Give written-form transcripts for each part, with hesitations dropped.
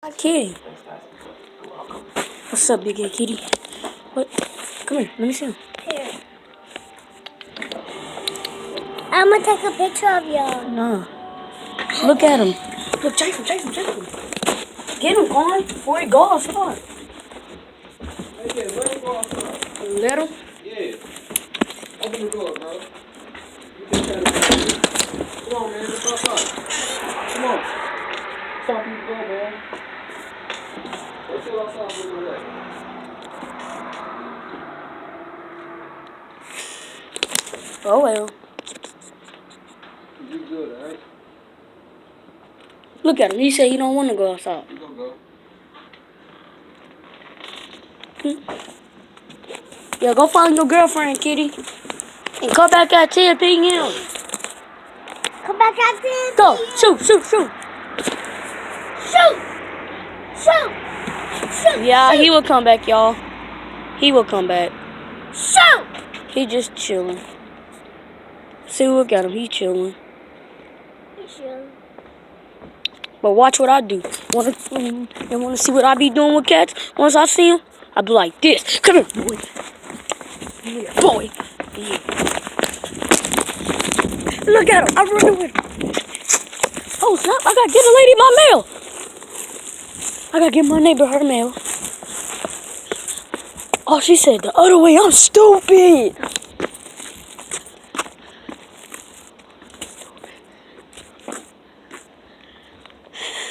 Hi, Kitty. What's up, big kitty? What? Come here. Let me see him. Here. I'm gonna take a picture of y'all. Nah. Look at him. Look, chase him. Get him, Quan, before he goes outside. Let him. Yeah. Open the door, bro. Come on, man. Let's go outside. Come on. Stop you, go, man. Let's go outside for a little bit. Oh, well. You good, alright? Look at him. He said he don't want to go outside. You gonna go. Yeah, go find your girlfriend, Kitty. And come back at 10 p.m. Come back out there. Go. Shoot. Shoot. Yeah, he will come back, y'all. He will come back. Shoot. He just chilling. See, look at him. He chilling. But watch what I do. Want to see what I be doing with cats? Once I see him, I be like this. Come here, boy. Yeah, boy. Yeah. Look at him. I'm running with him. Oh, snap. I got to get a lady my mail. I got to give my neighbor her mail. Oh, she said the other way. I'm stupid.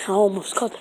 I almost caught the